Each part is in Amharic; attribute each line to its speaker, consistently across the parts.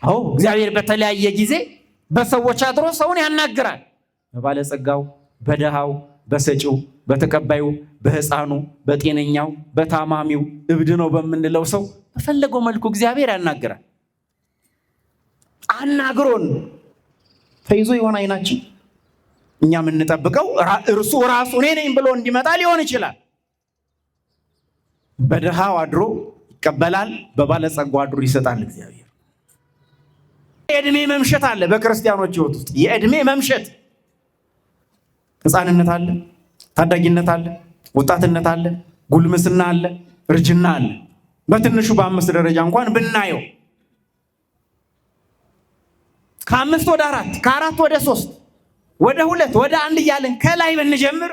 Speaker 1: አዎ እግዚአብሔር በተለያየ ጊዜ በሰዎች አድሮ ሰውን ያናግራል። በባለጸጋው፣ በደሃው፣ በሰጪው፣ በተቀባዩ፣ በሕፃኑ፣ በጤነኛው፣ በታማሚው፣ እብድ ነው በምንለው ሰው በፈለገው መልኩ እግዚአብሔር ያናግራል። አናግሮን ተይዞ ይሆን አይናችን? እኛ የምንጠብቀው እርሱ ራሱ እኔ ነኝ ብሎ እንዲመጣ ሊሆን ይችላል። በደሃው አድሮ ይቀበላል፣ በባለጸጋው አድሮ ይሰጣል እግዚአብሔር። የእድሜ መምሸት አለ በክርስቲያኖች ሕይወት ውስጥ የእድሜ መምሸት። ሕፃንነት አለ፣ ታዳጊነት አለ፣ ወጣትነት አለ፣ ጉልምስና አለ፣ እርጅና አለ። በትንሹ በ5 ደረጃ እንኳን ብናየው ከ5 ወደ 4 ከ4 ወደ 3 ወደ 2 ወደ 1 እያለን ከላይ ብንጀምር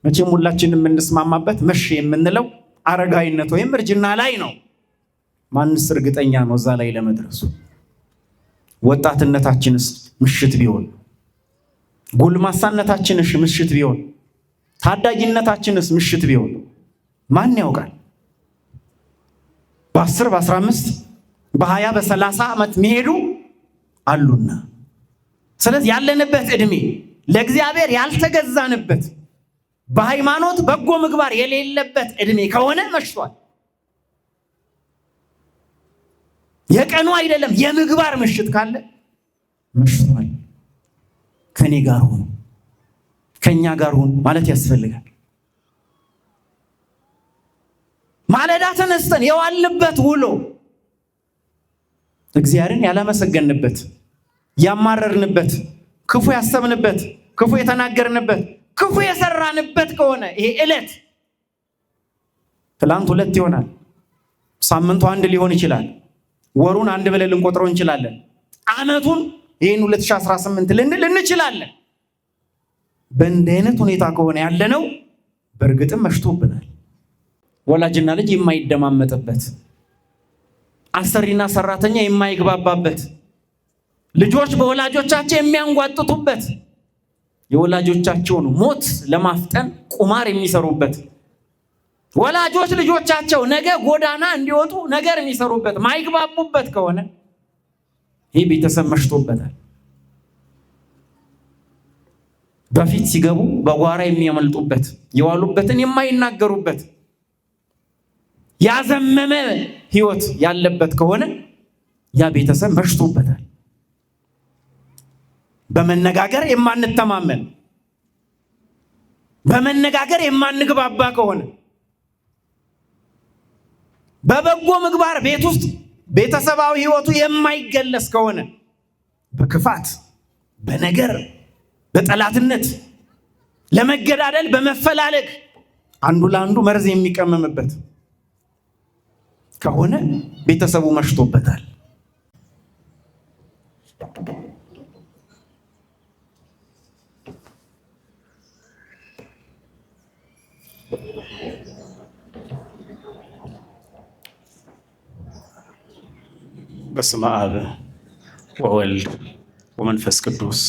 Speaker 1: መቼም ሁላችንም የምንስማማበት መሽ የምንለው አረጋዊነት ወይም እርጅና ላይ ነው። ማንስ እርግጠኛ ነው እዛ ላይ ለመድረሱ? ወጣትነታችንስ ምሽት ቢሆን፣ ጎልማሳነታችንስ ምሽት ቢሆን፣ ታዳጊነታችንስ ምሽት ቢሆን ማን ያውቃል? በ10 በ15 በ20 በ30 ዓመት መሄዱ አሉና። ስለዚህ ያለንበት እድሜ ለእግዚአብሔር ያልተገዛንበት በሃይማኖት በጎ ምግባር የሌለበት እድሜ ከሆነ መሽቷል። የቀኑ አይደለም የምግባር ምሽት ካለ መሽቷል። ከኔ ጋር ሁን፣ ከኛ ጋር ሁን ማለት ያስፈልጋል። ማለዳ ተነስተን የዋልንበት ውሎ እግዚአብሔርን ያላመሰገንበት፣ ያማረርንበት፣ ክፉ ያሰብንበት፣ ክፉ የተናገርንበት፣ ክፉ የሰራንበት ከሆነ ይሄ ዕለት ትላንት 2 ይሆናል፣ ሳምንቱ 1 ሊሆን ይችላል፣ ወሩን 1 ብለን ልንቆጥረው እንችላለን፣ ዓመቱን ይሄን 2018 ልንል እንችላለን። በእንዲህ አይነት ሁኔታ ከሆነ ያለነው በእርግጥም መሽቶብናል። ወላጅና ልጅ የማይደማመጥበት፣ አሰሪና ሰራተኛ የማይግባባበት፣ ልጆች በወላጆቻቸው የሚያንጓጥጡበት፣ የወላጆቻቸውን ሞት ለማፍጠን ቁማር የሚሰሩበት፣ ወላጆች ልጆቻቸው ነገ ጎዳና እንዲወጡ ነገር የሚሰሩበት ማይግባቡበት ከሆነ ይህ ቤተሰብ መሽቶበታል። በፊት ሲገቡ በጓራ የሚያመልጡበት፣ የዋሉበትን የማይናገሩበት፣ ያዘመመ ህይወት ያለበት ከሆነ ያ ቤተሰብ መሽቶበታል። በመነጋገር የማንተማመን፣ በመነጋገር የማንግባባ ከሆነ፣ በበጎ ምግባር ቤት ውስጥ ቤተሰባዊ ህይወቱ የማይገለጽ ከሆነ፣ በክፋት፣ በነገር፣ በጠላትነት፣ ለመገዳደል፣ በመፈላለግ አንዱ ለአንዱ መርዝ የሚቀመምበት ከሆነ ቤተሰቡ መሽቶበታል። በስመ አብ ወወልድ ወመንፈስ ቅዱስ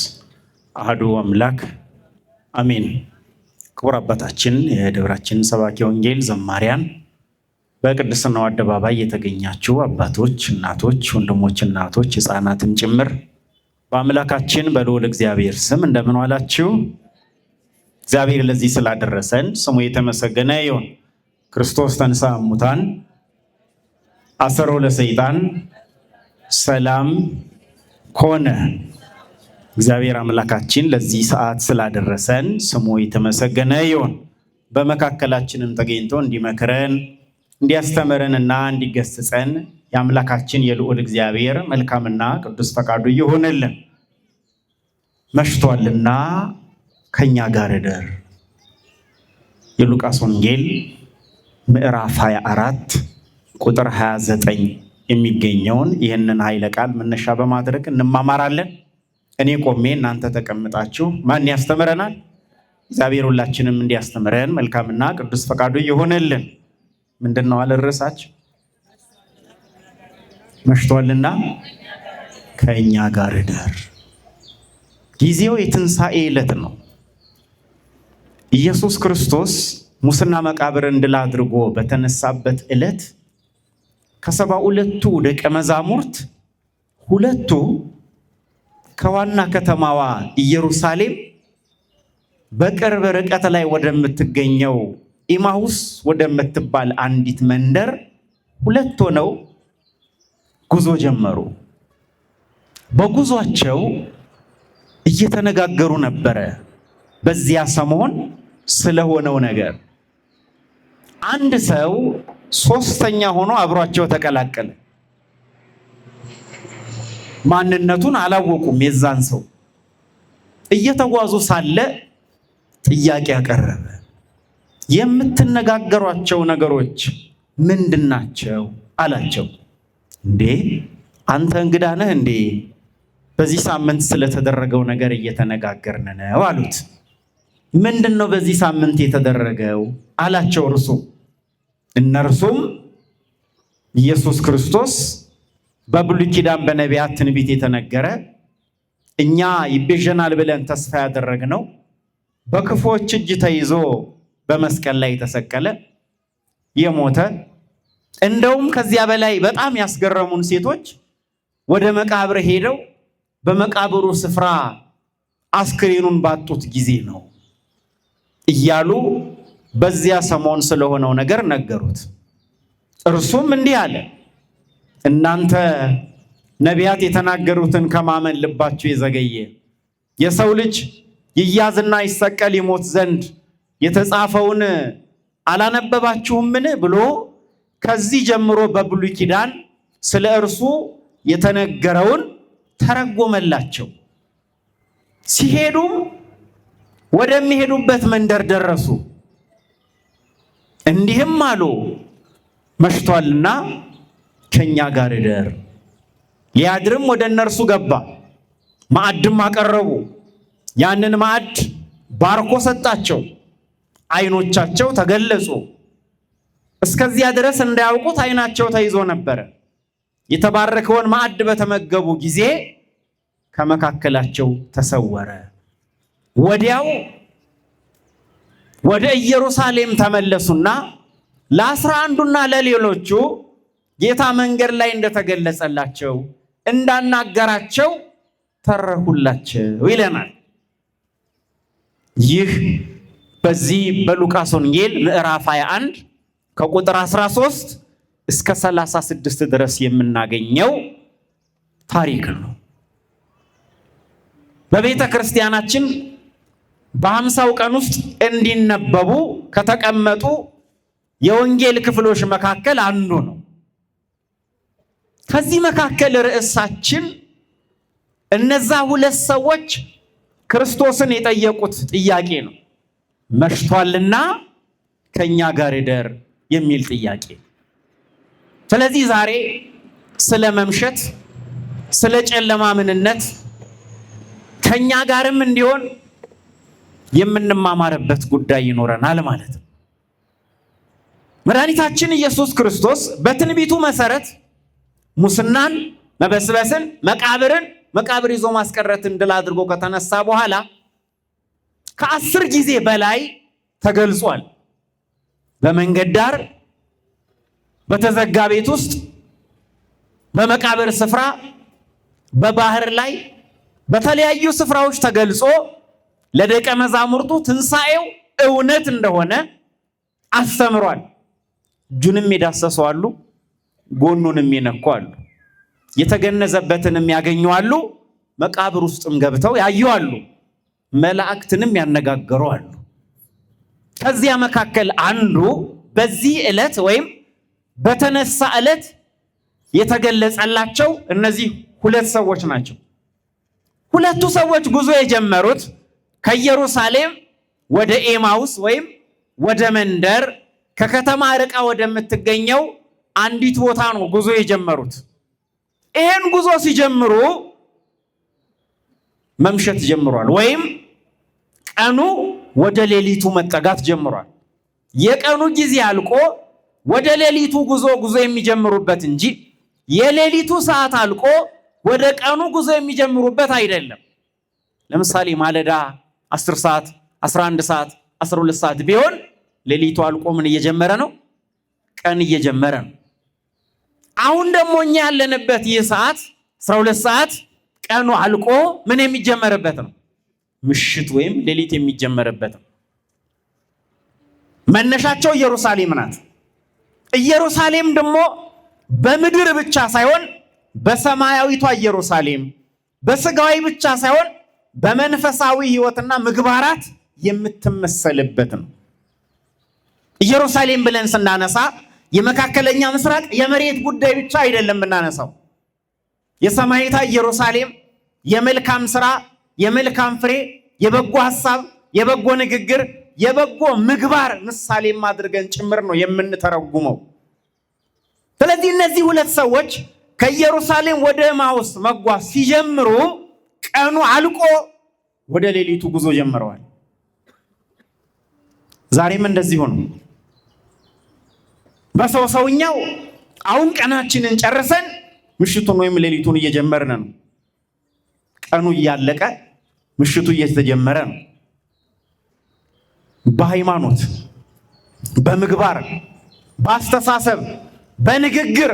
Speaker 1: አሐዱ አምላክ አሜን። ክቡር አባታችን የደብራችን ሰባኪ ወንጌል ዘማሪያን፣ በቅድስናው አደባባይ የተገኛችሁ አባቶች፣ እናቶች፣ ወንድሞች፣ እናቶች፣ ሕፃናትም ጭምር በአምላካችን በልዑል እግዚአብሔር ስም እንደምን ዋላችሁ? እግዚአብሔር ለዚህ ስላደረሰን ስሙ የተመሰገነ ይሁን። ክርስቶስ ተንሥአ እሙታን አሰሮ ለሰይጣን ሰላም ኮነ። እግዚአብሔር አምላካችን ለዚህ ሰዓት ስላደረሰን ስሙ የተመሰገነ ይሁን። በመካከላችንም ተገኝቶ እንዲመክረን እንዲያስተምረንና እንዲገስጸን የአምላካችን የልዑል እግዚአብሔር መልካምና ቅዱስ ፈቃዱ ይሁንልን። መሽቷልና ከኛ ጋር እደር። የሉቃስ ወንጌል ምዕራፍ 24 ቁጥር 29 የሚገኘውን ይህንን ኃይለ ቃል መነሻ በማድረግ እንማማራለን። እኔ ቆሜ እናንተ ተቀምጣችሁ ማን ያስተምረናል? እግዚአብሔር ሁላችንም እንዲያስተምረን መልካምና ቅዱስ ፈቃዱ ይሁንልን። ምንድነው አለ ርዕሳችን? መሽቷልና ከኛ ጋር እደር። ጊዜው የትንሣኤ ዕለት ነው። ኢየሱስ ክርስቶስ ሙስና መቃብርን ድል አድርጎ በተነሳበት ዕለት ከ72ቱ ደቀ መዛሙርት ሁለቱ ከዋና ከተማዋ ኢየሩሳሌም በቅርብ ርቀት ላይ ወደምትገኘው ኢማሁስ ወደምትባል አንዲት መንደር ሁለት ሆነው ጉዞ ጀመሩ። በጉዟቸው እየተነጋገሩ ነበረ በዚያ ሰሞን ስለሆነው ነገር። አንድ ሰው ሶስተኛ ሆኖ አብሯቸው ተቀላቀለ። ማንነቱን አላወቁም። የዛን ሰው እየተጓዙ ሳለ ጥያቄ አቀረበ። የምትነጋገሯቸው ነገሮች ምንድናቸው አላቸው። እንዴ አንተ እንግዳ ነህ እንዴ? በዚህ ሳምንት ስለተደረገው ነገር እየተነጋገርን ነው አሉት። ምንድነው በዚህ ሳምንት የተደረገው አላቸው እርሱ። እነርሱም ኢየሱስ ክርስቶስ በብሉይ ኪዳን በነቢያት ትንቢት የተነገረ እኛ ይቤዠናል ብለን ተስፋ ያደረግነው በክፉዎች እጅ ተይዞ በመስቀል ላይ የተሰቀለ የሞተ እንደውም ከዚያ በላይ በጣም ያስገረሙን ሴቶች ወደ መቃብር ሄደው በመቃብሩ ስፍራ አስክሬኑን ባጡት ጊዜ ነው እያሉ በዚያ ሰሞን ስለሆነው ነገር ነገሩት። እርሱም እንዲህ አለ፣ እናንተ ነቢያት የተናገሩትን ከማመን ልባችሁ የዘገየ የሰው ልጅ ይያዝና ይሰቀል ይሞት ዘንድ የተጻፈውን አላነበባችሁምን ብሎ ከዚህ ጀምሮ በብሉይ ኪዳን ስለ እርሱ የተነገረውን ተረጎመላቸው። ሲሄዱም ወደሚሄዱበት መንደር ደረሱ። እንዲህም አሉ፣ መሽቷልና ከኛ ጋር እደር። ሊያድርም ወደ እነርሱ ገባ። ማዕድም አቀረቡ። ያንን ማዕድ ባርኮ ሰጣቸው። ዓይኖቻቸው ተገለጹ። እስከዚያ ድረስ እንዳያውቁት ዓይናቸው ተይዞ ነበረ። የተባረከውን ማዕድ በተመገቡ ጊዜ ከመካከላቸው ተሰወረ። ወዲያው ወደ ኢየሩሳሌም ተመለሱና ለ11ዱና ለሌሎቹ ጌታ መንገድ ላይ እንደተገለጸላቸው እንዳናገራቸው ተረኩላቸው ይለናል። ይህ በዚህ በሉቃስ ወንጌል ምዕራፍ 21 ከቁጥር 13 እስከ 36 ድረስ የምናገኘው ታሪክ ነው። በቤተ ክርስቲያናችን በ50ው ቀን ውስጥ እንዲነበቡ ከተቀመጡ የወንጌል ክፍሎች መካከል አንዱ ነው። ከዚህ መካከል ርዕሳችን እነዛ ሁለት ሰዎች ክርስቶስን የጠየቁት ጥያቄ ነው። መሽቷልና ከኛ ጋር እደር የሚል ጥያቄ። ስለዚህ ዛሬ ስለ መምሸት፣ ስለ ጨለማ ምንነት ከኛ ጋርም እንዲሆን የምንማማርበት ጉዳይ ይኖረናል ማለት ነው። መድኃኒታችን ኢየሱስ ክርስቶስ በትንቢቱ መሰረት ሙስናን፣ መበስበስን፣ መቃብር ይዞ ማስቀረትን ድል አድርጎ ከተነሳ በኋላ ከ10 ጊዜ በላይ ተገልጿል። በመንገድ ዳር፣ በተዘጋ ቤት ውስጥ፣ በመቃብር ስፍራ፣ በባህር ላይ በተለያዩ ስፍራዎች ተገልጾ ለደቀ መዛሙርቱ ትንሣኤው እውነት እንደሆነ አስተምሯል። እጁንም የዳሰሱ አሉ፣ ጎኑንም የነኩ አሉ፣ የተገነዘበትንም ያገኙ አሉ፣ መቃብር ውስጥም ገብተው ያዩ አሉ፣ መላእክትንም ያነጋገሩ አሉ። ከዚያ መካከል አንዱ በዚህ ዕለት ወይም በተነሳ ዕለት የተገለጸላቸው እነዚህ ሁለት ሰዎች ናቸው። ሁለቱ ሰዎች ጉዞ የጀመሩት ከኢየሩሳሌም ወደ ኤማውስ ወይም ወደ መንደር ከከተማ ርቃ ወደምትገኘው አንዲት ቦታ ነው ጉዞ የጀመሩት። ይህን ጉዞ ሲጀምሩ መምሸት ጀምሯል፣ ወይም ቀኑ ወደ ሌሊቱ መጠጋት ጀምሯል። የቀኑ ጊዜ አልቆ ወደ ሌሊቱ ጉዞ የሚጀምሩበት እንጂ የሌሊቱ ሰዓት አልቆ ወደ ቀኑ ጉዞ የሚጀምሩበት አይደለም። ለምሳሌ ማለዳ 10 ሰዓት፣ 11 ሰዓት፣ 12 ሰዓት ቢሆን ሌሊቱ አልቆ ምን እየጀመረ ነው? ቀን እየጀመረ ነው። አሁን ደግሞ እኛ ያለንበት ይህ ሰዓት 12 ሰዓት ቀኑ አልቆ ምን የሚጀመርበት ነው? ምሽት ወይም ሌሊት የሚጀመርበት ነው። መነሻቸው ኢየሩሳሌም ናት። ኢየሩሳሌም ደግሞ በምድር ብቻ ሳይሆን በሰማያዊቷ ኢየሩሳሌም በስጋዊ ብቻ ሳይሆን በመንፈሳዊ ሕይወትና ምግባራት የምትመሰልበት ነው። ኢየሩሳሌም ብለን ስናነሳ የመካከለኛ ምስራቅ የመሬት ጉዳይ ብቻ አይደለም የምናነሳው። የሰማያዊቷ ኢየሩሳሌም የመልካም ስራ፣ የመልካም ፍሬ፣ የበጎ ሐሳብ፣ የበጎ ንግግር፣ የበጎ ምግባር ምሳሌም አድርገን ጭምር ነው የምንተረጉመው። ስለዚህ እነዚህ ሁለት ሰዎች ከኢየሩሳሌም ወደ ኤማሁስ መጓዝ ሲጀምሩ ቀኑ አልቆ ወደ ሌሊቱ ጉዞ ጀምረዋል። ዛሬም እንደዚህ ሆኖ በሰውኛው አሁን ቀናችንን ጨርሰን ምሽቱን ወይም ሌሊቱን እየጀመርን ነው። ቀኑ እያለቀ ምሽቱ እየተጀመረ ነው። በሃይማኖት፣ በምግባር፣ በአስተሳሰብ፣ በንግግር፣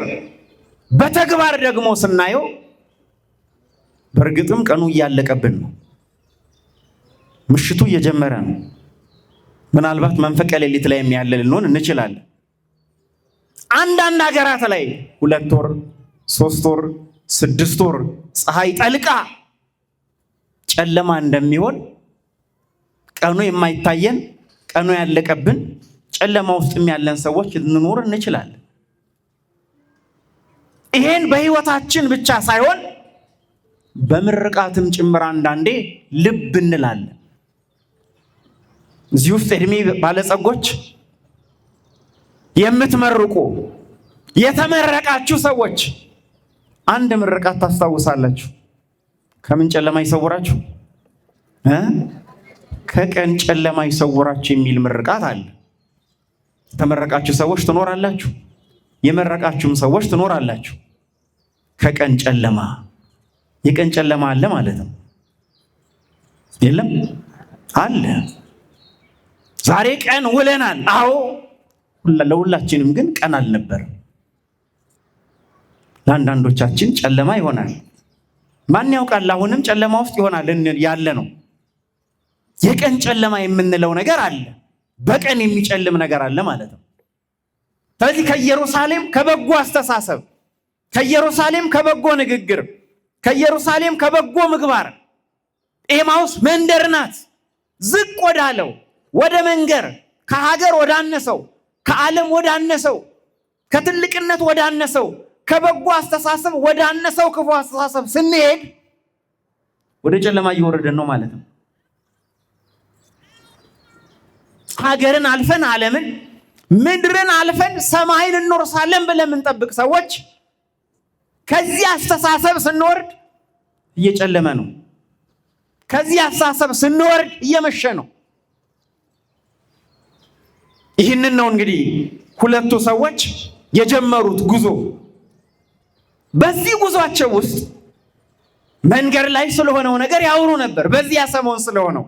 Speaker 1: በተግባር ደግሞ ስናየው በእርግጥም ቀኑ እያለቀብን ነው። ምሽቱ እየጀመረ ነው። ምናልባት መንፈቀ ሌሊት ላይ ያለ ልንሆን እንችላለን። አንዳንድ ሀገራት ላይ 2 ወር፣ 3 ወር፣ 6 ወር ፀሐይ ጠልቃ ጨለማ እንደሚሆን ቀኑ የማይታየን ቀኑ ያለቀብን ጨለማ ውስጥም ያለን ሰዎች ልንኖር እንችላለን። ይሄን በህይወታችን ብቻ ሳይሆን በምርቃትም ጭምር አንዳንዴ ልብ እንላለን። እዚህ ውስጥ እድሜ ባለጸጎች የምትመርቁ የተመረቃችሁ ሰዎች አንድ ምርቃት ታስታውሳላችሁ። ከምን ጨለማ ይሰውራችሁ? ከቀን ጨለማ ይሰውራችሁ የሚል ምርቃት አለ። የተመረቃችሁ ሰዎች ትኖራላችሁ፣ የመረቃችሁም ሰዎች ትኖራላችሁ። ከቀን ጨለማ፣ የቀን ጨለማ አለ ማለት ነው። የለም አለ። ዛሬ ቀን ውለናል። አዎ ለሁላችንም ግን ቀን አልነበረም። ለአንዳንዶቻችን ጨለማ ይሆናል። ማን ያውቃል? አሁንም ጨለማ ውስጥ ይሆናል ያለ ነው። የቀን ጨለማ የምንለው ነገር አለ፣ በቀን የሚጨልም ነገር አለ ማለት ነው። ስለዚህ ከኢየሩሳሌም ከበጎ አስተሳሰብ፣ ከኢየሩሳሌም ከበጎ ንግግር፣ ከኢየሩሳሌም ከበጎ ምግባር ኤማሁስ መንደር ናት። ዝቅ ወዳለው ወደ መንገር፣ ከሀገር ወዳነሰው፣ ከዓለም ወዳነሰው፣ ከትልቅነት ወዳነሰው፣ ከበጎ አስተሳሰብ ወዳነሰው ክፉ አስተሳሰብ ስንሄድ ወደ ጨለማ እየወረደን ነው ማለት ነው። ሀገርን አልፈን ዓለምን፣ ምድርን አልፈን ሰማይን እንወርሳለን ብለን የምንጠብቅ ሰዎች ከዚህ አስተሳሰብ ስንወርድ እየጨለመ ነው። ከዚህ አስተሳሰብ ስንወርድ እየመሸ ነው። ይህንን ነው እንግዲህ ሁለቱ ሰዎች የጀመሩት ጉዞ። በዚህ ጉዟቸው ውስጥ መንገድ ላይ ስለሆነው ነገር ያወሩ ነበር። በዚያ ሰሞን ስለሆነው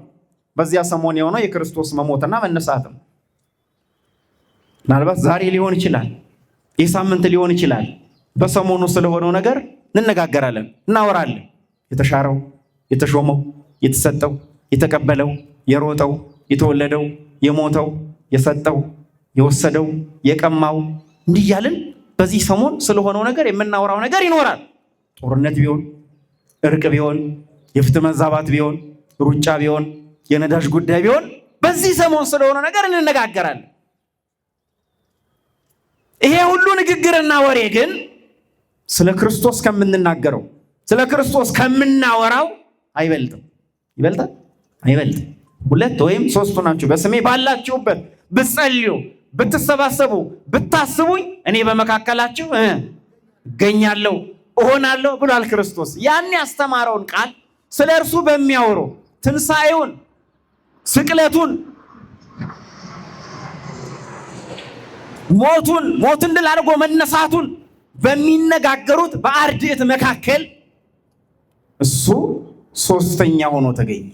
Speaker 1: በዚያ ሰሞን የሆነው የክርስቶስ መሞትና መነሳትም ምናልባት ዛሬ ሊሆን ይችላል፣ ይህ ሳምንት ሊሆን ይችላል። በሰሞኑ ስለሆነው ነገር እንነጋገራለን፣ እናወራለን። የተሻረው፣ የተሾመው፣ የተሰጠው፣ የተቀበለው፣ የሮጠው፣ የተወለደው፣ የሞተው፣ የሰጠው፣ የወሰደው፣ የቀማው እንዲህ እያልን በዚህ ሰሞን ስለሆነው ነገር የምናወራው ነገር ይኖራል። ጦርነት ቢሆን፣ እርቅ ቢሆን፣ የፍትህ መዛባት ቢሆን፣ ሩጫ ቢሆን፣ የነዳጅ ጉዳይ ቢሆን በዚህ ሰሞን ስለሆነ ነገር እንነጋገራለን። ይሄ ሁሉ ንግግርና ወሬ ግን ስለ ክርስቶስ ከምንናገረው ስለ ክርስቶስ ከምናወራው አይበልጥም። ይበልጣል? አይበልጥም። 2 ወይም 3 ናችሁ በስሜ ባላችሁበት ብትጸልዩ፣ ብትሰባሰቡ፣ ብታስቡኝ እኔ በመካከላችሁ እገኛለሁ እሆናለሁ ብሏል ክርስቶስ። ያን ያስተማረውን ቃል ስለ እርሱ በሚያወሩ ትንሣኤውን፣ ስቅለቱን፣ ሞትን ድል አድርጎ መነሳቱን በሚነጋገሩት በአርድእት መካከል እሱ 3ኛ ሆኖ ተገኘ።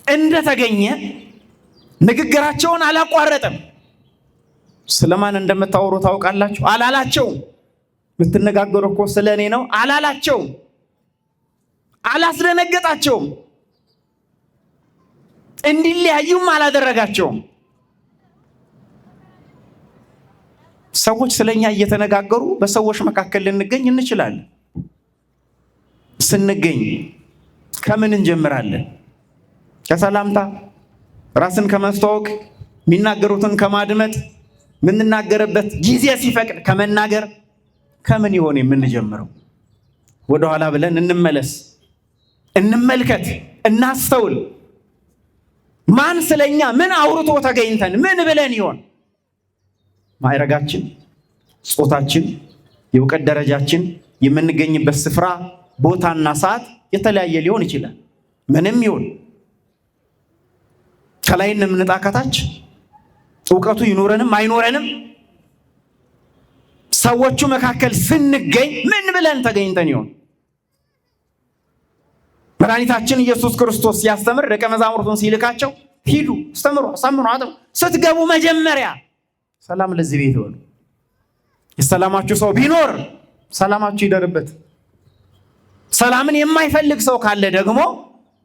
Speaker 1: እንደተገኘ ንግግራቸውን አላቋረጠም። ስለማን እንደምታወሩ ታውቃላችሁ አላላቸውም። የምትነጋገሩ እኮ ስለኔ ነው አላላቸውም። አላስደነገጣቸውም። እንዲለያዩም አላደረጋቸውም። ሰዎች ስለኛ እየተነጋገሩ በሰዎች መካከል ልንገኝ እንችላለን። ስንገኝ ከምን እንጀምራለን? ከሰላምታ፣ ራስን ከማስተዋወቅ፣ የሚናገሩትን ከማድመጥ፣ የምንናገርበት ጊዜ ሲፈቅድ ከመናገር ከምን ይሆን የምንጀምረው? ወደኋላ ብለን እንመለስ፣ እንመልከት፣ እናስተውል። ማን ስለኛ ምን አውርቶ ተገኝተን ምን ብለን ይሆን? ማዕረጋችን፣ ጾታችን፣ የእውቀት ደረጃችን፣ የምንገኝበት ስፍራ፣ ቦታና ሰዓት የተለያየ ሊሆን ይችላል። ምንም ይሁን ከላይ እንምጣ ከታች እውቀቱ ይኖረንም አይኖረንም ሰዎቹ መካከል ስንገኝ ምን ብለን ተገኝተን ይሆን? መድኃኒታችን ኢየሱስ ክርስቶስ ሲያስተምር ደቀ መዛሙርቱን ሲልካቸው ሂዱ፣ አስተምሩ፣ አሳምኑ፣ አጥሩ፣ ስትገቡ መጀመሪያ ሰላም ለዚህ ቤት ይሁን። የሰላማችሁ ሰው ቢኖር ሰላማችሁ ይደርበት። ሰላምን የማይፈልግ ሰው ካለ ደግሞ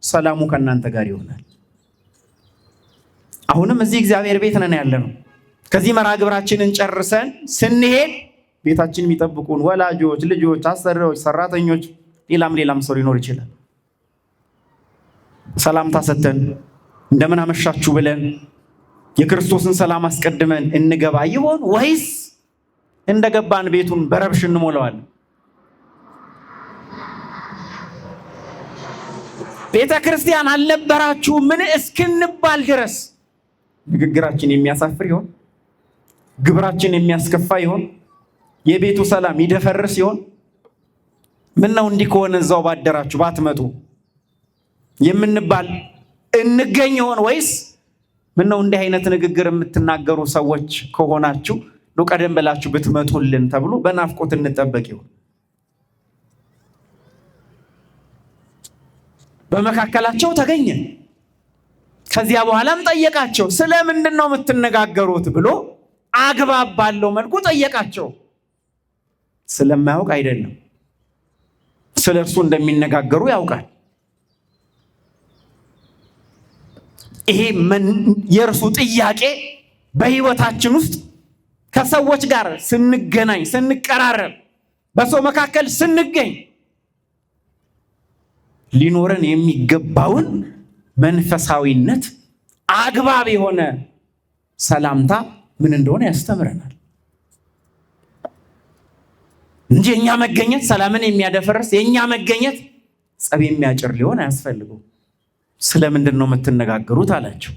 Speaker 1: ሰላሙ ከእናንተ ጋር ይሆናል። አሁንም እዚህ እግዚአብሔር ቤት ነን ያለነው። ከዚህ መርሃ ግብራችንን ጨርሰን ስንሄድ ቤታችን የሚጠብቁን ወላጆች፣ ልጆች፣ አሰሪዎች፣ ሰራተኞች፣ ሌላም ሰው ሊኖር ይችላል። ሰላምታ ሰጥተን እንደምን አመሻችሁ ብለን የክርስቶስን ሰላም አስቀድመን እንገባ ይሆን ወይስ እንደገባን ቤቱን በረብሽ እንሞላዋለን? ቤተ ክርስቲያን አልነበራችሁ ምን እስክንባል ድረስ ንግግራችን የሚያሳፍር ይሆን? ግብራችን የሚያስከፋ ይሆን? የቤቱ ሰላም ይደፈርስ ይሆን? ምን ነው እንዲህ ከሆነ እዛው ባደራችሁ ባትመጡ የምንባል እንገኝ ይሆን? ወይስ ምን ነው እንዲህ አይነት ንግግር የምትናገሩ ሰዎች ከሆናችሁ ነው ቀደም ብላችሁ ብትመጡልን ተብሎ በናፍቆት እንጠበቅ ይሆን? በመካከላቸው ተገኘ። ከዚያ በኋላም ጠየቃቸው። ስለምንድን ነው የምትነጋገሩት ብሎ አግባብ ባለው መልኩ ጠየቃቸው። ስለማያውቅ አይደለም፣ ስለ እርሱ እንደሚነጋገሩ ያውቃል። ይሄ የእርሱ ጥያቄ በሕይወታችን ውስጥ ከሰዎች ጋር ስንገናኝ፣ ስንቀራረብ፣ በሰው መካከል ስንገኝ ሊኖረን የሚገባውን መንፈሳዊነት አግባብ የሆነ ሰላምታ ምን እንደሆነ ያስተምረናል እንጂ የኛ መገኘት ሰላምን የሚያደፈርስ የኛ መገኘት ጸብ የሚያጭር ሊሆን አያስፈልገው። ስለምንድን ነው የምትነጋገሩት አላቸው።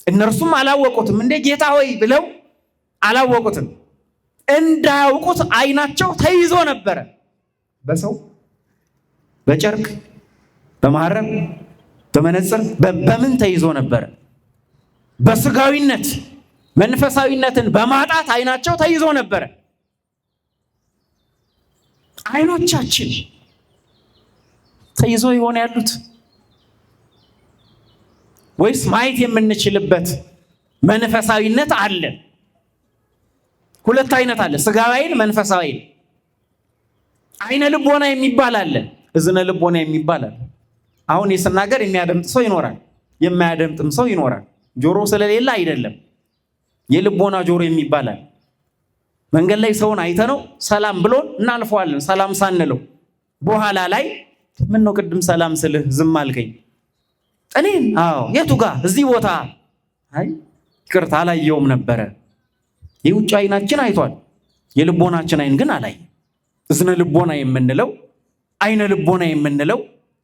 Speaker 1: እነርሱም አላወቁትም። እንደ ጌታ ሆይ ብለው አላወቁትም። እንዳያውቁት ዓይናቸው ተይዞ ነበረ። በሰው በጨርቅ በመሐረብ በመነጽር በምን ተይዞ ነበረ? በስጋዊነት መንፈሳዊነትን በማጣት ዓይናቸው ተይዞ ነበረ። ዓይኖቻችን ተይዞ ይሆን ያሉት ወይስ ማየት የምንችልበት መንፈሳዊነት አለ? ሁለት አይነት አለ፣ ስጋዊ ዓይን፣ መንፈሳዊ ዓይን። ዓይነ ልቦና የሚባል አለ፣ እዝነ ልቦና የሚባል አለ። አሁን የስናገር የሚያደምጥ ሰው ይኖራል፣ የማያደምጥም ሰው ይኖራል። ጆሮ ስለሌለ አይደለም፣ የልቦና ጆሮ የሚባል አለ። መንገድ ላይ ሰውን አይተነው ሰላም ብሎን እናልፈዋለን፣ ሰላም ሳንለው በኋላ ላይ ምን ነው ቅድም ሰላም ስልህ ዝም አልከኝ? እኔን? አዎ። የቱ ጋር? እዚህ ቦታ። አይ ይቅርታ አላየውም ነበረ። የውጭ ዓይናችን አይቷል፣ የልቦናችን ዓይን ግን አላየ። እዝነ ልቦና የምንለው ዓይነ ልቦና የምንለው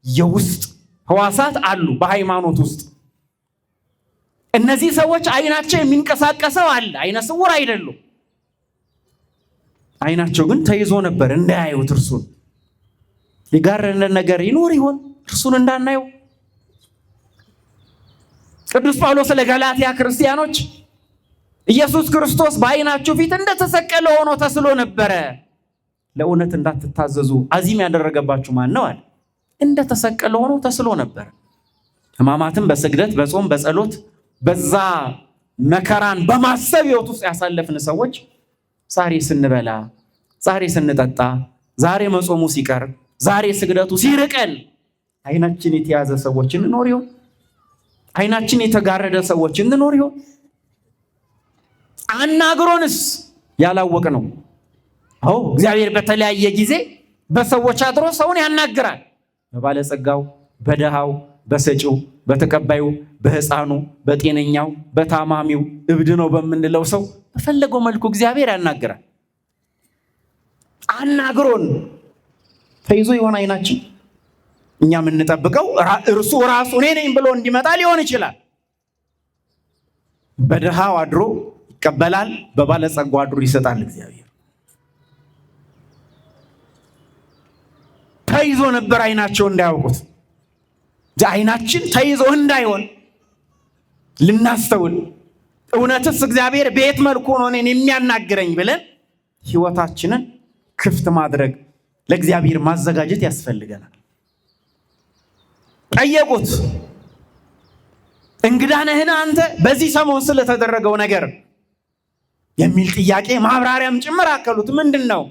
Speaker 1: የውስጥ ሕዋሳት አሉ በሃይማኖት ውስጥ። እነዚህ ሰዎች ዓይናቸው የሚንቀሳቀሰው አለ፣ ዓይነ ስውር አይደሉም። ዓይናቸው ግን ተይዞ ነበር እንዳያዩት እርሱን። የጋረነ ነገር ይኖር ይሆን እርሱን እንዳናየው? ቅዱስ ጳውሎስ ለገላትያ ክርስቲያኖች ኢየሱስ ክርስቶስ በዓይናችሁ ፊት እንደተሰቀለ ሆኖ ተስሎ ነበረ፣ ለእውነት እንዳትታዘዙ አዚም ያደረገባችሁ ማን ነው አለ። እንደተሰቀለ ሆኖ ተስሎ ነበር። ሕማማትን በስግደት በጾም በጸሎት በዛ መከራን በማሰብ ሕይወት ውስጥ ያሳለፍን ሰዎች ዛሬ ስንበላ ዛሬ ስንጠጣ፣ ዛሬ መጾሙ ሲቀር፣ ዛሬ ስግደቱ ሲርቀን አይናችን የተያዘ ሰዎች እንኖር ይሆን? አይናችን የተጋረደ ሰዎች እንኖር ይሆን? አናግሮንስ ያላወቅ ነው? አዎ እግዚአብሔር በተለያየ ጊዜ በሰዎች አድሮ ሰውን ያናግራል። በባለጸጋው፣ በደሃው፣ በሰጪው፣ በተቀባዩ፣ በሕፃኑ፣ በጤነኛው፣ በታማሚው፣ እብድ ነው በምንለው ሰው በፈለገው መልኩ እግዚአብሔር ያናግራል። አናግሮን ተይዞ ይሆን አይናችን? እኛ የምንጠብቀው እርሱ ራሱ እኔ ነኝ ብሎ እንዲመጣ ሊሆን ይችላል። በደሃው አድሮ ይቀበላል፣ በባለጸጋው አድሮ ይሰጣል። እግዚአብሔር ተይዞ ነበር አይናቸው እንዳያውቁት። አይናችን ተይዞ እንዳይሆን ልናስተውል፣ እውነትስ እግዚአብሔር በየት መልኩ ነው እኔን የሚያናግረኝ ብለን ሕይወታችንን ክፍት ማድረግ፣ ለእግዚአብሔር ማዘጋጀት ያስፈልገናል። ጠየቁት፣ እንግዳ ነህን አንተ በዚህ ሰሞን ስለተደረገው ነገር የሚል ጥያቄ ማብራሪያም ጭምር አከሉት። ምንድን ነው?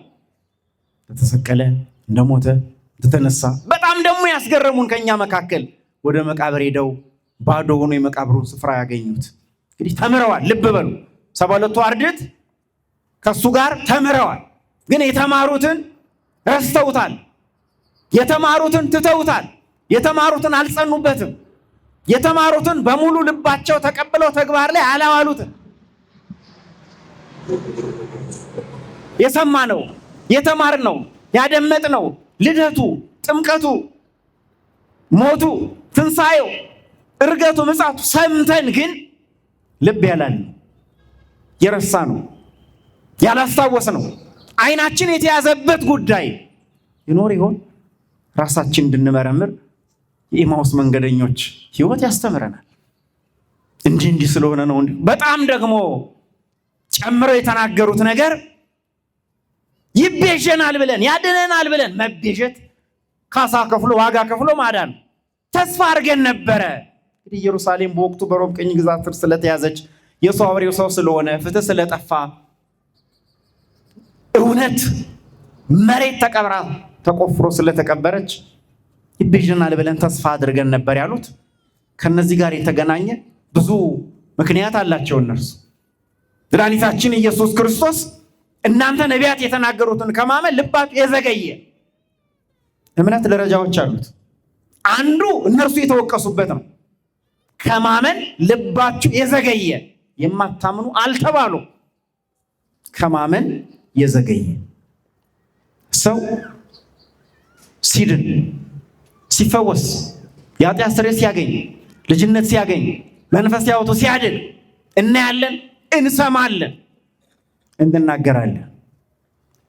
Speaker 1: ተሰቀለ፣ እንደሞተ፣ እንደተነሳ። በጣም ደግሞ ያስገረሙን ከኛ መካከል ወደ መቃብር ሄደው ባዶ ሆኖ የመቃብሩን ስፍራ ያገኙት። እንግዲህ ተምረዋል። ልብ በሉ፣ 72ቱ አርድእት ከሱ ጋር ተምረዋል። ግን የተማሩትን ረስተውታል። የተማሩትን ትተውታል። የተማሩትን አልጸኑበትም። የተማሩትን በሙሉ ልባቸው ተቀብለው ተግባር ላይ አላዋሉትም። የሰማነው፣ የተማርነው፣ ያደመጥነው ልደቱ፣ ጥምቀቱ፣ ሞቱ፣ ትንሣኤው፣ እርገቱ፣ ምጽአቱ ሰምተን ግን ልብ ያላል የረሳ ነው፣ ያላስታወስ ነው። አይናችን የተያዘበት ጉዳይ ይኖር ይሆን? ራሳችን እንድንመረምር የኤማውስ መንገደኞች ሕይወት ያስተምረናል። እንዲህ ስለሆነ ነው። በጣም ደግሞ ጨምረው የተናገሩት ነገር ይቤዠናል ብለን ያድነናል ብለን መቤዠት፣ ካሳ ከፍሎ ዋጋ ከፍሎ ማዳን ተስፋ አድርገን ነበረ። እንግዲህ ኢየሩሳሌም በወቅቱ በሮም ቅኝ ግዛት ስር ስለተያዘች፣ የሰው አብሬው ሰው ስለሆነ፣ ፍትህ ስለጠፋ፣ እውነት መሬት ተቀብራ ተቆፍሮ ስለተቀበረች ይቤዠናል ብለን ተስፋ አድርገን ነበር ያሉት። ከነዚህ ጋር የተገናኘ ብዙ ምክንያት አላቸው እነርሱ። መድኃኒታችን ኢየሱስ ክርስቶስ እናንተ ነቢያት የተናገሩትን ከማመን ልባችሁ የዘገየ። እምነት ደረጃዎች አሉት። አንዱ እነርሱ የተወቀሱበት ነው። ከማመን ልባችሁ የዘገየ፣ የማታምኑ አልተባሉ። ከማመን የዘገየ ሰው ሲድን፣ ሲፈወስ፣ የኃጢአት ስርየት ሲያገኝ፣ ልጅነት ሲያገኝ፣ መንፈስ ያወጡ ሲያድን እናያለን፣ እንሰማለን፣ እንናገራለን።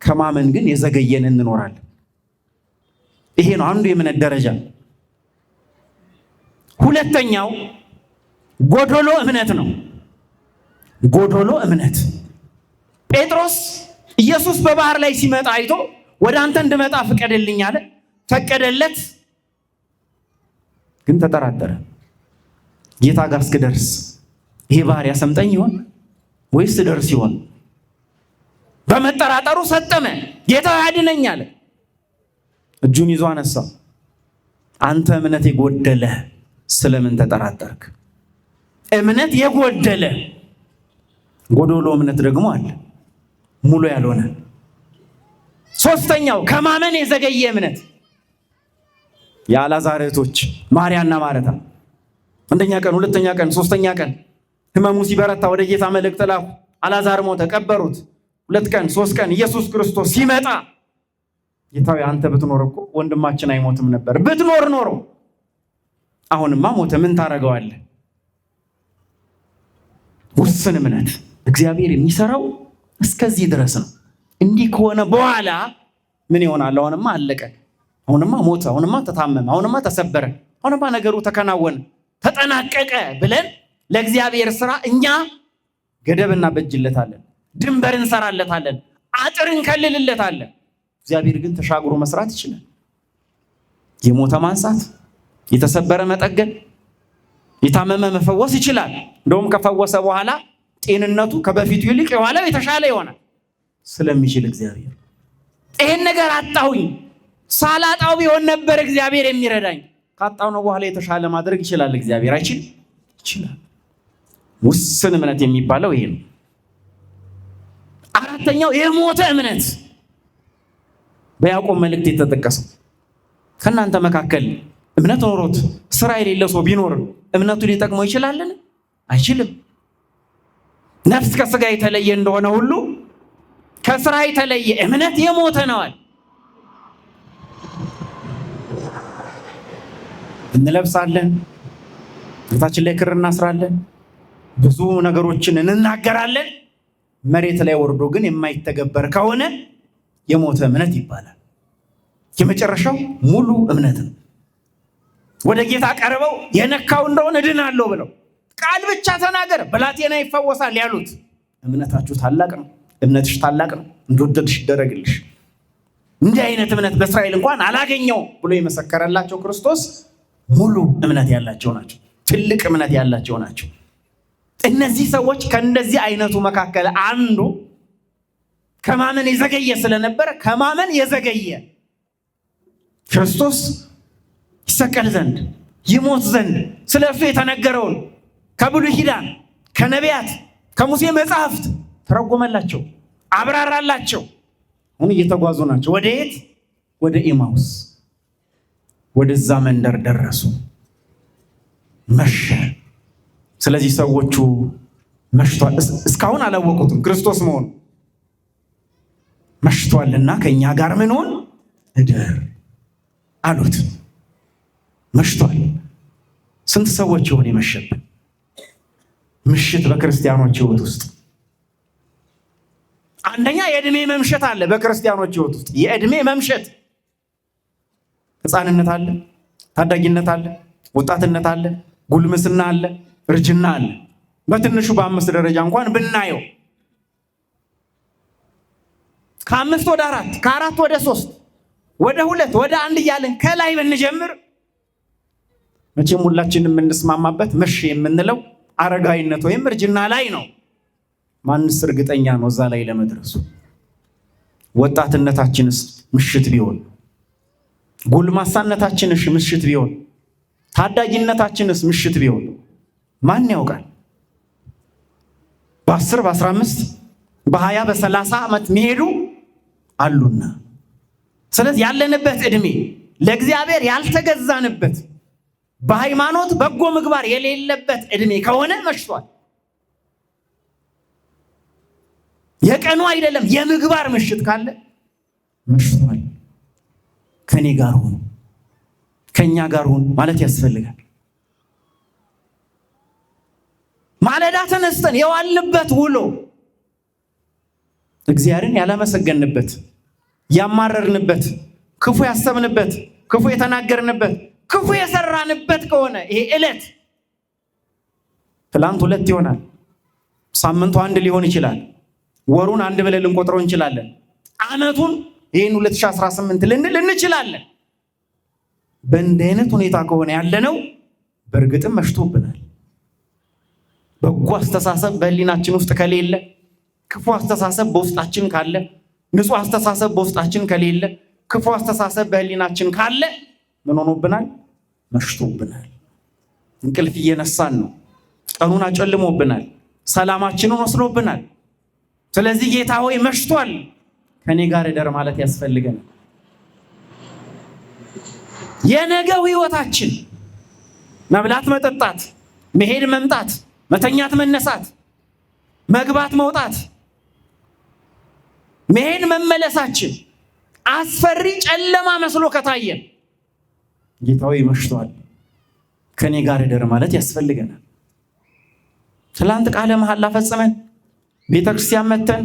Speaker 1: ከማመን ግን የዘገየን እንኖራለን። ይሄ ነው አንዱ የእምነት ደረጃ። ሁለተኛው ጎዶሎ እምነት ነው። ጎዶሎ እምነት ጴጥሮስ ኢየሱስ በባህር ላይ ሲመጣ አይቶ ወደ አንተ እንድመጣ ፍቀድልኝ አለ። ፈቀደለት፣ ግን ተጠራጠረ። ጌታ ጋር እስክደርስ ይሄ ባህር ያሰምጠኝ ይሆን ወይስ ደርስ ይሆን? በመጠራጠሩ ሰጠመ። ጌታ ያድነኝ አለ። እጁን ይዞ አነሳ። አንተ እምነት የጎደለ ስለምን ተጠራጠርክ? እምነት የጎደለ ጎዶሎ እምነት ደግሞ አለ፣ ሙሉ ያልሆነ። ሶስተኛው ከማመን የዘገየ እምነት የአልዓዛር እህቶች ማርያና ማርታ አንደኛ ቀን፣ ሁለተኛ ቀን፣ ሶስተኛ ቀን ህመሙ ሲበረታ ወደ ጌታ መልእክት ላኩ። አልዓዛር ሞተ፣ ቀበሩት። 2 ቀን 3 ቀን ኢየሱስ ክርስቶስ ሲመጣ ጌታዬ አንተ ብትኖር እኮ ወንድማችን አይሞትም ነበር። ብትኖር ኖሮ አሁንማ ሞተ፣ ምን ታደርገዋለህ? ውስን እምነት እግዚአብሔር የሚሰራው እስከዚህ ድረስ ነው። እንዲህ ከሆነ በኋላ ምን ይሆናል? አሁንማ አለቀ፣ አሁንማ ሞተ፣ አሁንማ ተታመመ፣ አሁንማ ተሰበረ፣ አሁንማ ነገሩ ተከናወነ፣ ተጠናቀቀ ብለን ለእግዚአብሔር ስራ እኛ ገደብ እናበጅለታለን፣ ድንበር እንሰራለታለን፣ አጥር እንከልልለታለን። እግዚአብሔር ግን ተሻግሮ መስራት ይችላል። የሞተ ማንሳት፣ የተሰበረ መጠገን፣ የታመመ መፈወስ ይችላል። እንደውም ከፈወሰ በኋላ ጤንነቱ ከበፊቱ ይልቅ የኋላው የተሻለ ይሆናል ስለሚችል እግዚአብሔር ይሄን ነገር አጣሁኝ፣ ሳላጣው ቢሆን ነበር እግዚአብሔር የሚረዳኝ። ካጣው ነው በኋላ የተሻለ ማድረግ ይችላል እግዚአብሔር አይችል? ይችላል። ውስን እምነት የሚባለው ይሄ ነው። አራተኛው የሞተ እምነት በያዕቆብ መልእክት የተጠቀሰው። ከእናንተ መካከል እምነት ኖሮት ስራ የሌለው ሰው ቢኖር እምነቱ ሊጠቅመው ይችላልን? አይችልም። ነፍስ ከስጋ የተለየ እንደሆነ ሁሉ ከስራ የተለየ እምነት የሞተ ነዋል። እንለብሳለን፣ እታችን ላይ ክር እናስራለን፣ ብዙ ነገሮችን እንናገራለን። መሬት ላይ ወርዶ ግን የማይተገበር ከሆነ የሞተ እምነት ይባላል። የመጨረሻው ሙሉ እምነት ነው። ወደ ጌታ ቀርበው የነካው እንደሆነ እድናለሁ ብለው ቃል ብቻ ተናገር ብላቴና ይፈወሳል ያሉት እምነታችሁ ታላቅ ነው፣ እምነትሽ ታላቅ ነው፣ እንደወደድሽ ይደረግልሽ። እንዲህ አይነት እምነት በእስራኤል እንኳን አላገኘው ብሎ የመሰከረላቸው ክርስቶስ ሙሉ እምነት ያላቸው ናቸው። ትልቅ እምነት ያላቸው ናቸው። እነዚህ ሰዎች ከእንደዚህ አይነቱ መካከል አንዱ ከማመን የዘገየ ስለነበረ ከማመን የዘገየ ክርስቶስ ይሰቀል ዘንድ ይሞት ዘንድ ስለ እርሱ የተነገረውን ከብሉይ ኪዳን ከነቢያት ከሙሴ መጽሐፍት ተረጎመላቸው፣ አብራራላቸው። አሁን እየተጓዙ ናቸው። ወደ የት? ወደ ኤማውስ። ወደዛ መንደር ደረሱ። መሸ። ስለዚህ ሰዎቹ መሽቷል፣ እስካሁን አላወቁትም ክርስቶስ መሆኑ። መሽቷልና ከኛ ጋር ምን ሆን እደር አሉት። መሽቷል። ስንት ሰዎች ይሆን የመሸብን? ምሽት በክርስቲያኖች ሕይወት ውስጥ አንደኛ የእድሜ መምሸት አለ። በክርስቲያኖች ሕይወት ውስጥ የእድሜ መምሸት፣ ሕፃንነት አለ፣ ታዳጊነት አለ፣ ወጣትነት አለ፣ ጉልምስና አለ፣ እርጅና አለ። በትንሹ በ5 ደረጃ እንኳን ብናየው ከ5 ወደ 4 ከ4 ወደ 3 ወደ 2 ወደ 1 እያለን ከላይ ብንጀምር መቼም ሁላችንም የምንስማማበት መቼ የምንለው አረጋዊነት ወይም እርጅና ላይ ነው። ማንስ እርግጠኛ ነው እዛ ላይ ለመድረሱ? ወጣትነታችንስ ምሽት ቢሆን፣ ጉልማሳነታችንስ ምሽት ቢሆን፣ ታዳጊነታችንስ ምሽት ቢሆን ማን ያውቃል? በ10 በ15 በ20 በ30 ዓመት መሄዱ አሉና። ስለዚህ ያለንበት እድሜ ለእግዚአብሔር ያልተገዛንበት በሃይማኖት በጎ ምግባር የሌለበት እድሜ ከሆነ መሽቷል። የቀኑ አይደለም የምግባር ምሽት ካለ መሽቷል። ከኔ ጋር ሁኑ፣ ከኛ ጋር ሁኑ ማለት ያስፈልጋል። ማለዳ ተነስተን የዋልንበት ውሎ እግዚአብሔርን ያላመሰገንበት፣ ያማረርንበት፣ ክፉ ያሰብንበት፣ ክፉ የተናገርንበት፣ ክፉ የሰራንበት ከሆነ ይሄ ዕለት ትላንት 2 ይሆናል፣ ሳምንቱ 1 ሊሆን ይችላል፣ ወሩን 1 ብለን ልንቆጥረው እንችላለን፣ ዓመቱን ይሄን 2018 ልንል እንችላለን። በእንዲህ አይነት ሁኔታ ከሆነ ያለነው በእርግጥም መሽቶብናል። በጎ አስተሳሰብ በህሊናችን ውስጥ ከሌለ፣ ክፉ አስተሳሰብ በውስጣችን ካለ፣ ንጹህ አስተሳሰብ በውስጣችን ከሌለ፣ ክፉ አስተሳሰብ በህሊናችን ካለ ምን ሆኖብናል? መሽቶብናል። እንቅልፍ እየነሳን ነው። ቀኑን አጨልሞብናል። ሰላማችንን ወስዶብናል። ስለዚህ ጌታ ሆይ መሽቷል፣ ከኔ ጋር እደር ማለት ያስፈልገናል። የነገው ህይወታችን መብላት፣ መጠጣት፣ መሄድ፣ መምጣት፣ መተኛት፣ መነሳት፣ መግባት፣ መውጣት፣ መሄድ፣ መመለሳችን አስፈሪ ጨለማ መስሎ ከታየን ጌታ ሆይ መሽቷል፣ ከኔ ጋር እደር ማለት ያስፈልገናል። ትላንት ቃለ መሐላ ፈጽመን ቤተክርስቲያን መተን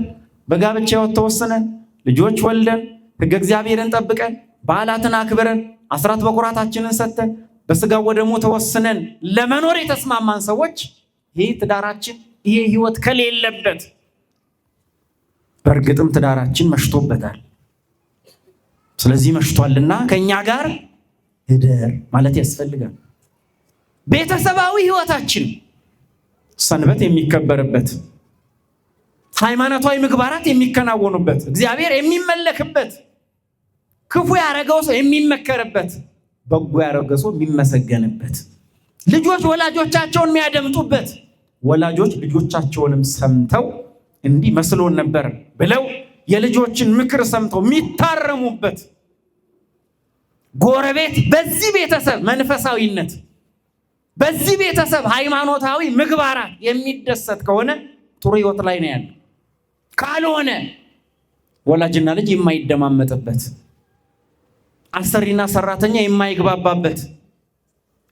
Speaker 1: በጋብቻ ሕይወት ተወስነን ልጆች ወልደን ሕገ እግዚአብሔርን ጠብቀን በዓላትን አክብረን አስራት በኩራታችንን ሰጥተን በስጋው ወደሙ ተወስነን ለመኖር የተስማማን ሰዎች ይሄ ትዳራችን ይሄ ህይወት ከሌለበት በእርግጥም ትዳራችን መሽቶበታል። ስለዚህ መሽቷልና ከኛ ጋር እደር ማለት ያስፈልጋል። ቤተሰባዊ ህይወታችን ሰንበት የሚከበርበት፣ ሃይማኖታዊ ምግባራት የሚከናወኑበት፣ እግዚአብሔር የሚመለክበት ክፉ ያደረገው ሰው የሚመከርበት፣ በጎ ያደረገው ሰው የሚመሰገንበት፣ ልጆች ወላጆቻቸውን የሚያደምጡበት፣ ወላጆች ልጆቻቸውንም ሰምተው እንዲህ መስሎን ነበር ብለው የልጆችን ምክር ሰምተው የሚታረሙበት፣ ጎረቤት በዚህ ቤተሰብ መንፈሳዊነት፣ በዚህ ቤተሰብ ሃይማኖታዊ ምግባራት የሚደሰት ከሆነ ጥሩ ህይወት ላይ ነው ያለው። ካልሆነ ወላጅና ልጅ የማይደማመጥበት፣ አሰሪና ሰራተኛ የማይግባባበት፣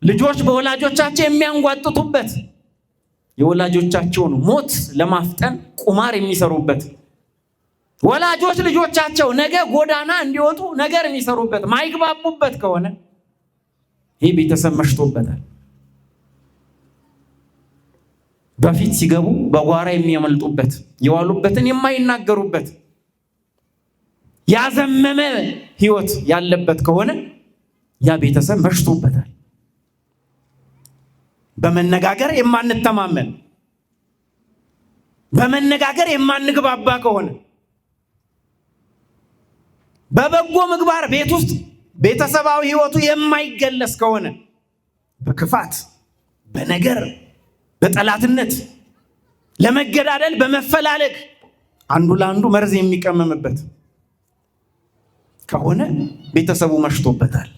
Speaker 1: ልጆች በወላጆቻቸው የሚያንጓጥጡበት፣ የወላጆቻቸውን ሞት ለማፍጠን ቁማር የሚሰሩበት፣ ወላጆች ልጆቻቸው ነገ ጎዳና እንዲወጡ ነገር የሚሰሩበት፣ ማይግባቡበት ከሆነ ይህ ቤተሰብ መሽቶበታል። በፊት ሲገቡ በጓራ የሚያመልጡበት፣ የዋሉበትን የማይናገሩበት፣ ያዘመመ ህይወት ያለበት ከሆነ ያ ቤተሰብ መሽቶበታል። በመነጋገር የማንተማመን፣ በመነጋገር የማንግባባ ከሆነ፣ በበጎ ምግባር ቤት ውስጥ ቤተሰባዊ ህይወቱ የማይገለጽ ከሆነ፣ በክፋት፣ በነገር፣ በጠላትነት፣ ለመገዳደል፣ በመፈላለግ አንዱ ለአንዱ መርዝ የሚቀመምበት ከሆነ ቤተሰቡ መሽቶበታል።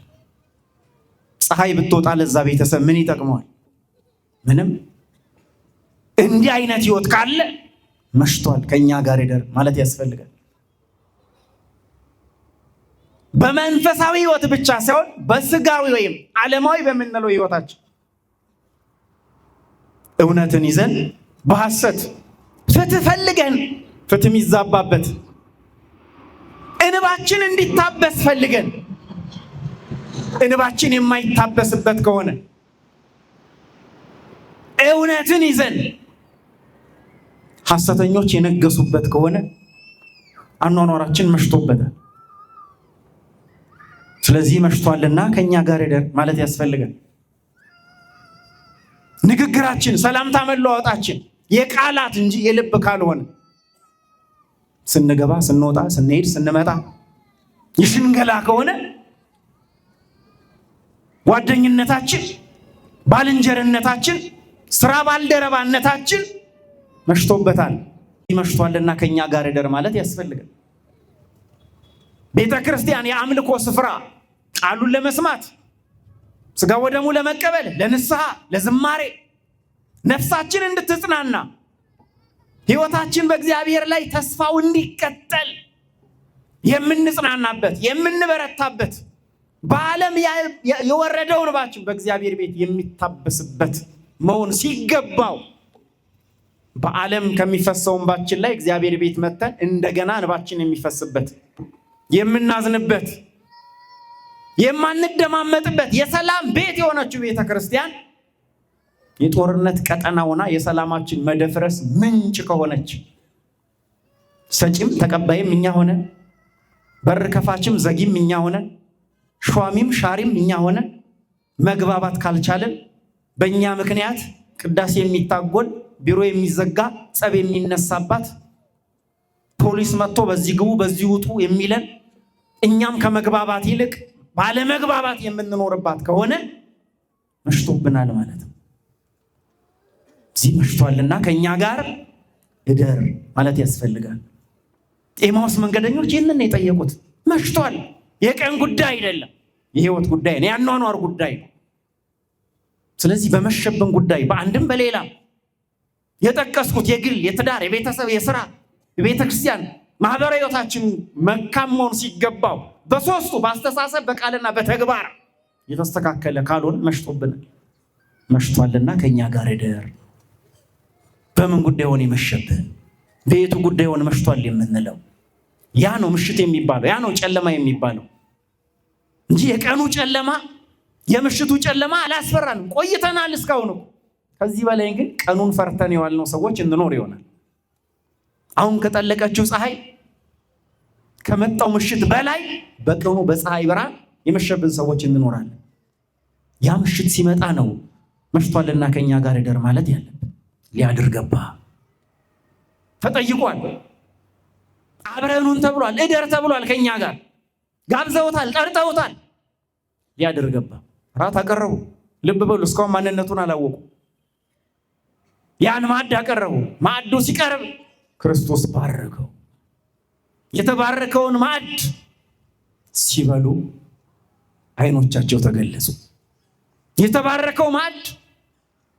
Speaker 1: ፀሐይ ብትወጣ ለዛ ቤተሰብ ምን ይጠቅመዋል? ምንም። እንዲህ አይነት ህይወት ካለ መሽቷል፣ ከኛ ጋር ይደር ማለት ያስፈልጋል። በመንፈሳዊ ህይወት ብቻ ሳይሆን በስጋዊ ወይም ዓለማዊ በምንለው ህይወታችን እውነትን ይዘን በሐሰት ፍትህ ፈልገን ፍትህ የሚዛባበት፣ እንባችን እንዲታበስ ፈልገን እንባችን የማይታበስበት ከሆነ፣ እውነትን ይዘን ሐሰተኞች የነገሱበት ከሆነ አኗኗራችን መሽቶበታል። ስለዚህ መሽቷልና ከኛ ጋር ይደር ማለት ያስፈልጋል። ንግግራችን፣ ሰላምታ መለዋወጣችን የቃላት እንጂ የልብ ካልሆነ፣ ስንገባ፣ ስንወጣ፣ ስንሄድ፣ ስንመጣ የሽንገላ ከሆነ ጓደኝነታችን፣ ባልንጀርነታችን፣ ስራ ባልደረባነታችን መሽቶበታል። መሽቷልና ከኛ ጋር ይደር ማለት ያስፈልጋል። ቤተ ክርስቲያን የአምልኮ ስፍራ፣ ቃሉን ለመስማት፣ ስጋ ወደሙ ለመቀበል፣ ለንስሐ፣ ለዝማሬ፣ ነፍሳችን እንድትጽናና፣ ህይወታችን በእግዚአብሔር ላይ ተስፋው እንዲቀጠል የምንጽናናበት፣ የምንበረታበት፣ በዓለም የወረደው እንባችን በእግዚአብሔር ቤት የሚታበስበት መሆን ሲገባው በዓለም ከሚፈሰው እንባችን ላይ እግዚአብሔር ቤት መተን እንደገና እንባችን የሚፈስበት፣ የምናዝንበት፣ የማንደማመጥበት የሰላም ቤት የሆነችው ቤተ ክርስቲያን የጦርነት ቀጠና ሆና የሰላማችን መደፍረስ ምንጭ ከሆነች፣ ሰጪም ተቀባይም እኛ ሆነ፣ በር ከፋችም ዘጊም እኛ ሆነ፣ ሿሚም ሻሪም እኛ ሆነ፣ መግባባት ካልቻለን በእኛ ምክንያት ቅዳሴ የሚታጎል፣ ቢሮ የሚዘጋ፣ ጸብ የሚነሳባት፣ ፖሊስ መጥቶ በዚህ ግቡ በዚህ ውጡ የሚለን፣ እኛም ከመግባባት ይልቅ ባለመግባባት የምንኖርባት ከሆነ መሽቶብናል ማለት ነው። እዚህ መሽቷልና ከኛ ጋር እደር ማለት ያስፈልጋል። ኤማውስ መንገደኞች ይህንን የጠየቁት መሽቷል። የቀን ጉዳይ አይደለም፣ የህይወት ጉዳይ ነው፣ የአኗኗር ጉዳይ ነው። ስለዚህ በመሸብን ጉዳይ በአንድም በሌላም የጠቀስኩት የግል፣ የትዳር፣ የቤተሰብ፣ የስራ፣ የቤተ ክርስቲያን ማህበራዊ ህይወታችን መልካም መሆን ሲገባው በሶስቱ በአስተሳሰብ በቃልና በተግባር የተስተካከለ ካልሆነ መሽቶብናል። መሽቷልና ከኛ ጋር እደር። በምን ጉዳይ ሆነ የመሸብን? በየቱ ጉዳይ ሆነ መሽቷል የምንለው? ያ ነው ምሽት የሚባለው፣ ያ ነው ጨለማ የሚባለው እንጂ የቀኑ ጨለማ የምሽቱ ጨለማ አላስፈራንም። ቆይተናል እስካሁን። ከዚህ በላይ ግን ቀኑን ፈርተን የዋልነው ሰዎች እንኖር ይሆናል። አሁን ከጠለቀችው ፀሐይ ከመጣው ምሽት በላይ በቀኑ በፀሐይ ብርሃን የመሸብን ሰዎች እንኖራለን። ያ ምሽት ሲመጣ ነው መሽቷልና ከኛ ጋር እደር ማለት ያለብን። ሊያድር ገባ፣ ተጠይቋል፣ አብረኑን ተብሏል፣ እደር ተብሏል ከኛ ጋር። ጋብዘውታል፣ ጠርተውታል። ሊያድር ገባ። ራት አቀረቡ። ልብ በሉ፣ እስካሁን ማንነቱን አላወቁ። ያን ማዕድ አቀረቡ። ማዕዱ ሲቀርብ ክርስቶስ ባረከው። የተባረከውን ማዕድ ሲበሉ ዓይኖቻቸው ተገለጹ። የተባረከው ማዕድ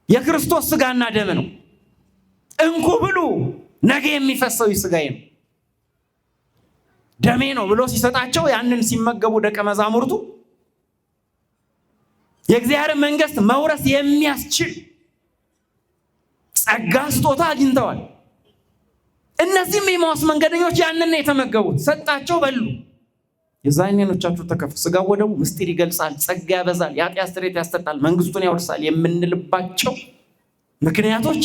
Speaker 1: የክርስቶስ ሥጋና ደም ነው። እንኩ ብሉ፣ ነገ የሚፈሰው ሥጋዬ ነው ደሜ ነው ብሎ ሲሰጣቸው ያንን ሲመገቡ ደቀ መዛሙርቱ የእግዚአብሔር መንግሥት መውረስ የሚያስችል ጸጋ ስጦታ አግኝተዋል። እነዚህም የኤማሁስ መንገደኞች ያንን የተመገቡት። ሰጣቸው፣ በሉ። የዛን ዓይኖቻችሁ ተከፈቱ። ሥጋው ወደሙ ምስጢር ይገልጻል፣ ጸጋ ያበዛል፣ የኃጢአት ስርየት ያሰጣል፣ መንግሥቱን ያወርሳል የምንልባቸው ምክንያቶች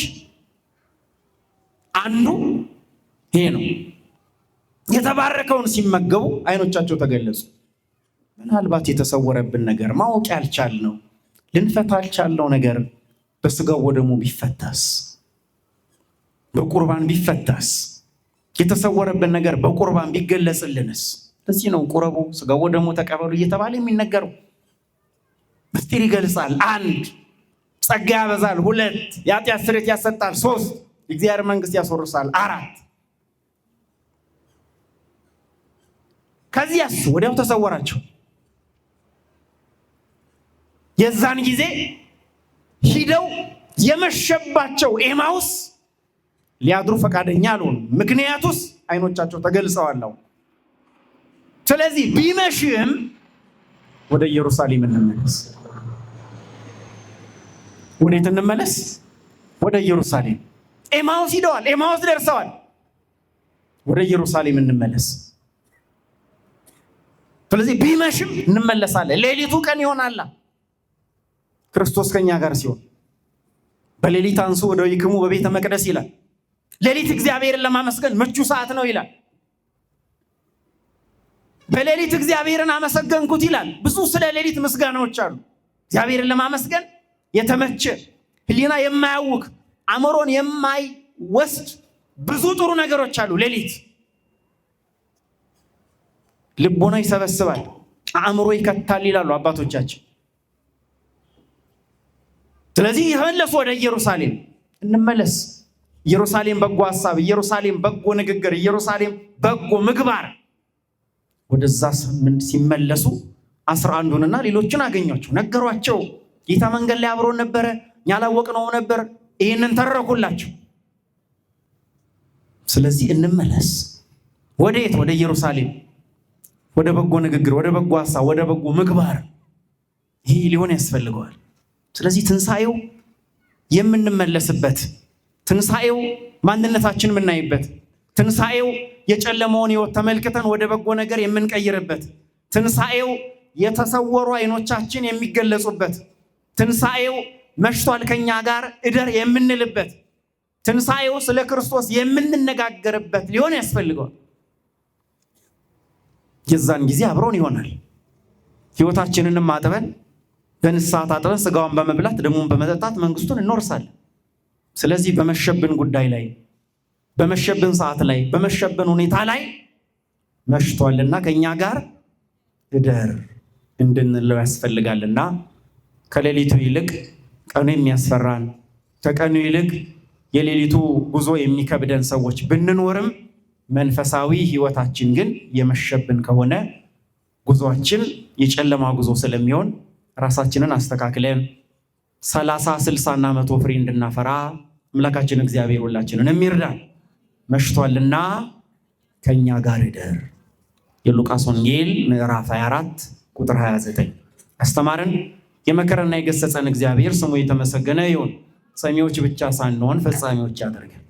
Speaker 1: አንዱ ይሄ ነው። የተባረከውን ሲመገቡ ዓይኖቻቸው ተገለጹ። ምናልባት የተሰወረብን ነገር ማወቅ ያልቻልነው ልንፈታ ያልቻልነው ነገር በሥጋው ወደሙ ቢፈታስ፣ በቁርባን ቢፈታስ፣ የተሰወረብን ነገር በቁርባን ቢገለጽልንስ? ለዚህ ነው ቁረቡ፣ ሥጋው ወደሙ ተቀበሉ እየተባለ የሚነገረው። ምስጢር ይገልጻል፣ 1 ጸጋ ያበዛል፣ 2 የኃጢአት ስርየት ያሰጣል፣ 3 የእግዚአብሔር መንግሥት ያስወርሳል፣ 4 ከዚያስ ወዲያው ተሰወራቸው። የዛን ጊዜ ሂደው የመሸባቸው ኤማሁስ ሊያድሩ ፈቃደኛ አልሆኑም። ምክንያቱስ ዓይኖቻቸው ተገልጸዋል። ስለዚህ ቢመሽም ወደ ኢየሩሳሌም እንመለስ። ወዴት እንመለስ? ወደ ኢየሩሳሌም። ኤማሁስ ሂደዋል፣ ኤማሁስ ደርሰዋል። ወደ ኢየሩሳሌም እንመለስ። ስለዚህ ቢመሽም እንመለሳለን። ሌሊቱ ቀን ይሆናል ክርስቶስ ከኛ ጋር ሲሆን። በሌሊት አንሱ ወደ ይክሙ በቤተ መቅደስ ይላል። ሌሊት እግዚአብሔርን ለማመስገን ምቹ ሰዓት ነው ይላል። በሌሊት እግዚአብሔርን አመሰገንኩት ይላል። ብዙ ስለ ሌሊት ምስጋናዎች አሉ። እግዚአብሔርን ለማመስገን የተመቸ ሕሊና የማያውክ አእምሮን የማይወስድ ብዙ ጥሩ ነገሮች አሉ። ሌሊት ልቦና ይሰበስባል፣ አእምሮ ይከታል ይላሉ አባቶቻችን። ስለዚህ ይመለሱ ወደ ኢየሩሳሌም እንመለስ። ኢየሩሳሌም በጎ ሐሳብ፣ ኢየሩሳሌም በጎ ንግግር፣ ኢየሩሳሌም በጎ ምግባር። ወደዛ ሲመለሱ 11ና ሌሎችን አገኟቸው፣ ነገሯቸው። ጌታ መንገድ ላይ አብሮን ነበረ፣ እኛ አላወቅነውም ነበር። ይህንን ተረኩላቸው። ስለዚህ እንመለስ። ወዴት? ወደ ኢየሩሳሌም፣ ወደ በጎ ንግግር፣ ወደ በጎ ሐሳብ፣ ወደ በጎ ምግባር። ይህ ሊሆን ያስፈልገዋል። ስለዚህ ትንሣኤው የምንመለስበት፣ ትንሣኤው ማንነታችን የምናይበት፣ ትንሣኤው የጨለመውን ሕይወት ተመልክተን ወደ በጎ ነገር የምንቀይርበት፣ ትንሣኤው የተሰወሩ ዓይኖቻችን የሚገለጹበት፣ ትንሣኤው መሽቷል ከኛ ጋር እደር የምንልበት፣ ትንሣኤው ስለ ክርስቶስ የምንነጋገርበት ሊሆን ያስፈልገዋል። የዛን ጊዜ አብሮን ይሆናል። ሕይወታችንንም አጥበን በንስሐ ታጥበን ሥጋውን በመብላት ደሙን በመጠጣት መንግሥቱን እንወርሳለን። ስለዚህ በመሸብን ጉዳይ ላይ፣ በመሸብን ሰዓት ላይ፣ በመሸብን ሁኔታ ላይ መሽቷልና ከኛ ጋር እደር እንድንለው ያስፈልጋልና ከሌሊቱ ይልቅ ቀኑ የሚያስፈራን፣ ከቀኑ ይልቅ የሌሊቱ ጉዞ የሚከብደን ሰዎች ብንኖርም መንፈሳዊ ሕይወታችን ግን የመሸብን ከሆነ ጉዞአችን የጨለማ ጉዞ ስለሚሆን ራሳችንን አስተካክለን 30፣ 60 እና 100 ፍሬ እንድናፈራ አምላካችን እግዚአብሔር ሁላችንን የሚርዳን። መሽቷልና ከኛ ጋር እደር። የሉቃስ ወንጌል ምዕራፍ 24 ቁጥር 29። አስተማረን የመከረና የገሰጸን እግዚአብሔር ስሙ የተመሰገነ ይሁን። ሰሚዎች ብቻ ሳንሆን ፈጻሚዎች ያደርገን።